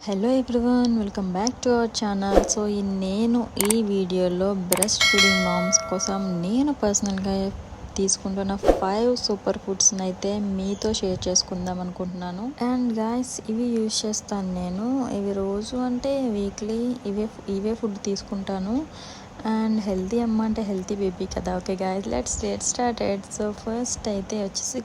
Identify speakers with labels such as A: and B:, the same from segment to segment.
A: Hello everyone, welcome back to our channel. So నేను ఈ వీడియోలో బ్రెస్ట్ ఫీడింగ్ మామ్స్ కోసం నేను పర్సనల్గా తీసుకుంటున్న 5 సూపర్ ఫుడ్స్ని అయితే మీతో షేర్ చేసుకుందాం అనుకుంటున్నాను. అండ్ గాయస్, ఇవి యూజ్ చేస్తాను నేను. ఇవి రోజు అంటే వీక్లీ ఇవే ఫుడ్ తీసుకుంటాను. అండ్ హెల్తీ అమ్మ అంటే హెల్తీ బేబీ కదా. Okay guys, let's get started. So first అయితే వచ్చేసి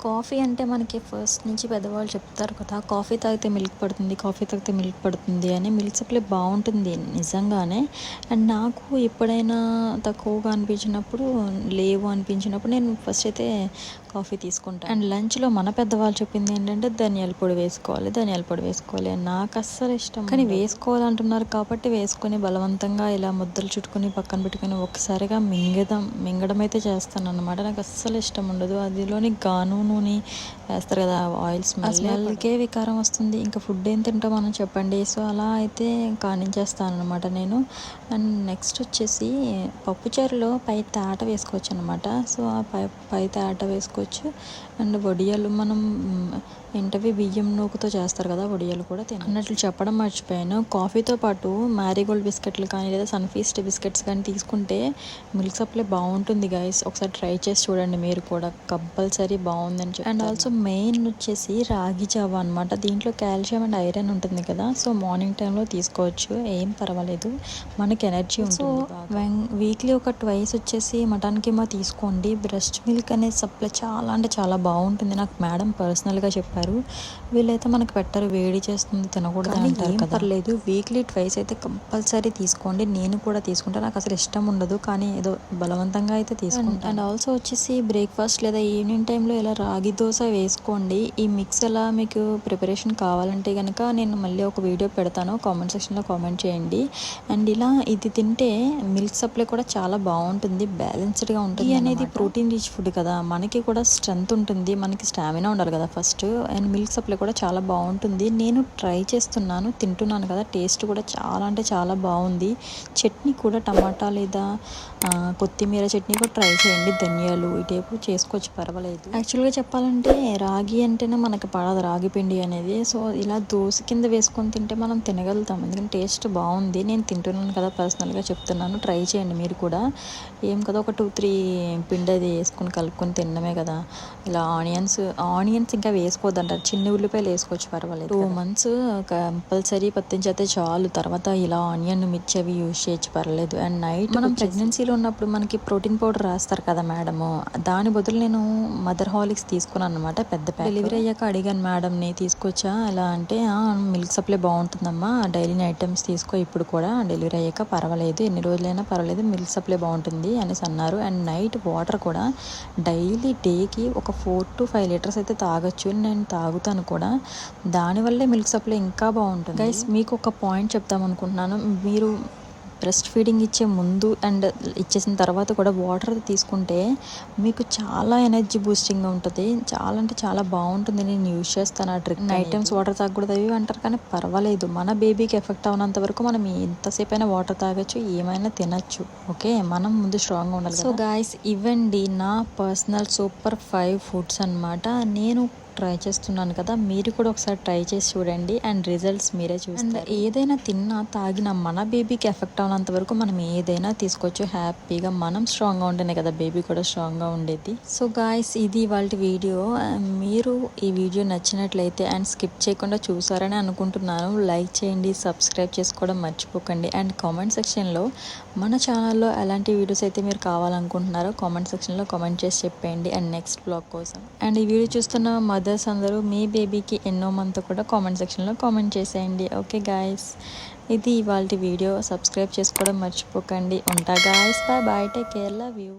A: కాఫీ అంటే మనకి ఫస్ట్ నుంచి పెద్దవాళ్ళు చెప్తారు కదా, కాఫీ తాగితే మిల్క్ పడుతుంది, కాఫీ తాగితే మిల్క్ పడుతుంది అని. మిల్క్ సప్లై బాగుంటుంది నిజంగానే. అండ్ నాకు ఎప్పుడైనా తక్కువగా అనిపించినప్పుడు, లేవు అనిపించినప్పుడు నేను ఫస్ట్ అయితే కాఫీ తీసుకుంటాను. అండ్ లంచ్లో మన పెద్దవాళ్ళు చెప్పింది ఏంటంటే ధనియాల పొడి వేసుకోవాలి. నాకు అస్సలు ఇష్టం, కానీ వేసుకోవాలంటున్నారు కాబట్టి వేసుకొని బలవంతంగా ఇలా ముద్దలు చుట్టుకొని పక్కన పెట్టుకొని ఒకసారిగా మింగడం అయితే చేస్తాను అనమాట. నాకు అస్సలు ఇష్టం ఉండదు. అదిలోని గాను నూనె వేస్తారు కదా, ఆయిల్ స్మెల్కే వికారం వస్తుంది. ఇంకా ఫుడ్ ఏం తింటాం మనం చెప్పండి. సో అలా అయితే కానించేస్తాను అనమాట నేను. అండ్ నెక్స్ట్ వచ్చేసి పప్పుచారులో పై తాట వేసుకోవచ్చు అనమాట. సో ఆ పై తాట వేసుకోవచ్చు. అండ్ వడియాలు మనం ఏంటవి బియ్యం నూకుతో చేస్తారు కదా, వడియాలు కూడా అన్నట్లు చెప్పడం మర్చిపోయాను. కాఫీతో పాటు మ్యారీగోల్డ్ బిస్కెట్లు కానీ లేదా సన్ఫీస్ట్ బిస్కెట్స్ కానీ తీసుకుంటే మిల్క్ సప్లై బాగుంటుంది గైస్. ఒకసారి ట్రై చేసి చూడండి మీరు కూడా, కంపల్సరీ బాగుందని. అండ్ ఆల్సో మెయిన్ వచ్చేసి రాగి జావా అనమాట. దీంట్లో కాల్షియం అండ్ ఐరన్ ఉంటుంది కదా. సో మార్నింగ్ టైంలో తీసుకోవచ్చు, ఏం పర్వాలేదు, మనకి ఎనర్జీ ఉంటుంది. సో వీక్లీ ఒక ట్వైస్ వచ్చేసి మటన్ కిమా తీసుకోండి. బ్రెస్ట్ మిల్క్ అనేది సప్లై చాలా అంటే చాలా బాగుంటుంది. నాకు మేడం పర్సనల్గా చెప్పారు. వీళ్ళైతే మనకు పెట్టరు, వేడి చేస్తుంది, తినకూడదు అంటారు కదా. పర్లేదు, వీక్లీ ట్వైస్ అయితే కంపల్సరీ తీసుకోండి. నేను కూడా తీసుకుంటాను. నాకు అసలు ఇష్టం ఉండదు, కానీ ఏదో బలవంతంగా అయితే తీసుకుంటాను. అండ్ ఆల్సో వచ్చేసి బ్రేక్ఫాస్ట్ లేదా ఈవినింగ్ టైంలో ఇలా రాగి దోశ వేసుకోండి. ఈ మిక్స్ ఎలా మీకు ప్రిపరేషన్ కావాలంటే కనుక నేను మళ్ళీ ఒక వీడియో పెడతాను, కామెంట్ సెక్షన్లో కామెంట్ చేయండి. అండ్ ఇలా ఇది తింటే మిల్క్ సప్లై కూడా చాలా బాగుంటుంది, బ్యాలెన్స్డ్గా ఉంటుంది. అనేది ప్రోటీన్ రిచ్ ఫుడ్ కదా, మనకి కూడా స్ట్రెంత్ ఉంటుంది, మనకి స్టామినా ఉండాలి కదా ఫస్ట్. అండ్ మిల్క్ సప్లై కూడా చాలా బాగుంటుంది. నేను ట్రై చేస్తున్నాను, తింటున్నాను కదా, టేస్ట్ కూడా చాలా అంటే చాలా బాగుంది. చట్నీ కూడా టమాటా లేదా కొత్తిమీర చట్నీ కూడా ట్రై చేయండి. ధనియాలు ఈ టైపు చేసుకోవచ్చు, పర్వాలేదు. యాక్చువల్గా చెప్పాలంటే రాగి అంటేనే మనకి పడదు, రాగి పిండి అనేది. సో ఇలా దోశ కింద వేసుకొని తింటే మనం తినగలుగుతాం, ఎందుకంటే టేస్ట్ బాగుంది. నేను తింటున్నాను కదా, పర్సనల్గా చెప్తున్నాను, ట్రై చేయండి మీరు కూడా. ఏం కదా, ఒక 2-3 పిండి అది వేసుకొని కలుపుకొని తినడమే కదా. ఇలా ఆనియన్స్ ఇంకా వేసుకోవద్దంటారు, చిన్న ఉల్లిపాయలు వేసుకోవచ్చు, పర్వాలేదు. 2 months కంపల్సరీ పట్టించితే చాలు. తర్వాత ఇలా ఆనియన్ మిర్చి అవి యూజ్ చేయొచ్చు, పర్లేదు. అండ్ నైట్ మనం ప్రెగ్నెన్సీలో ఉన్నప్పుడు మనకి ప్రోటీన్ పౌడర్ రాస్తారు కదా మేడము, దాని బదులు నేను మదర్ హార్లిక్స్ తీసుకున్నాను అనమాట, పెద్ద ప్యాకెట్. డెలివరీ అయ్యాక అడిగాను మేడంని, తీసుకొచ్చా ఎలా అంటే, మిల్క్ సప్లై బాగుంటుందమ్మా, డైలీ ఐటమ్స్ తీసుకో ఇప్పుడు కూడా, డెలివరీ అయ్యాక పర్వాలేదు, ఎన్ని రోజులైనా పర్వాలేదు, మిల్క్ సప్లై బాగుంటుంది అనేసి అన్నారు. అండ్ నైట్ వాటర్ కూడా డేకి ఒక 4 to 5 లీటర్స్ అయితే తాగొచ్చు. నేను తాగుతాను కూడా, దానివల్లే మిల్క్ సప్లై ఇంకా బాగుంటుంది. గైస్, మీకు ఒక పాయింట్ చెప్తాం అనుకుంటున్నాను. మీరు బ్రెస్ట్ ఫీడింగ్ ఇచ్చే ముందు అండ్ ఇచ్చేసిన తర్వాత కూడా వాటర్ తీసుకుంటే మీకు చాలా ఎనర్జీ బూస్టింగ్గా ఉంటుంది, చాలా అంటే చాలా బాగుంటుంది. నేను యూజ్ చేస్తాను ఆ ట్రిక్. నైట్ టైమ్స్ వాటర్ తాగకూడదు అవి అంటారు, కానీ పర్వాలేదు, మన బేబీకి ఎఫెక్ట్ అవునంత వరకు మనం ఎంతసేపు అయినా వాటర్ తాగొచ్చు, ఏమైనా తినచ్చు. ఓకే, మనం ముందు స్ట్రాంగ్గా ఉండాలి. సో గాయస్, ఇవ్వండి నా పర్సనల్ సూపర్ 5 ఫుడ్స్ అనమాట. నేను ట్రై చేస్తున్నాను కదా, మీరు కూడా ఒకసారి ట్రై చేసి చూడండి. అండ్ రిజల్ట్స్ మీరే చూస్తారు. ఏదైనా తిన్నా తాగినా మన బేబీకి ఎఫెక్ట్ అవునంత వరకు మనం ఏదైనా తీసుకోవచ్చు హ్యాపీగా. మనం స్ట్రాంగ్గా ఉంటేనే కదా బేబీ కూడా స్ట్రాంగ్గా ఉండేది. సో గాయస్, ఇది ఇవాళ వీడియో. మీరు ఈ వీడియో నచ్చినట్లయితే అండ్ స్కిప్ చేయకుండా చూసారని అనుకుంటున్నాను, లైక్ చేయండి, సబ్స్క్రైబ్ చేసుకోవడం మర్చిపోకండి. అండ్ కామెంట్ సెక్షన్లో మన ఛానల్లో ఎలాంటి వీడియోస్ అయితే మీరు కావాలనుకుంటున్నారో కామెంట్ సెక్షన్లో కామెంట్ చేసి చెప్పేయండి. అండ్ నెక్స్ట్ బ్లాగ్ కోసం. అండ్ ఈ వీడియో చూస్తున్న మదర్స్ అందరూ మీ బేబీకి ఎన్నో మంత్ కూడా కామెంట్ సెక్షన్లో కామెంట్ చేసేయండి. ఓకే గాయస్, ఇది ఇవాళ వీడియో. సబ్స్క్రైబ్ చేసుకోవడం మర్చిపోకండి. ఉంటా guys, bye bye, take care, love you.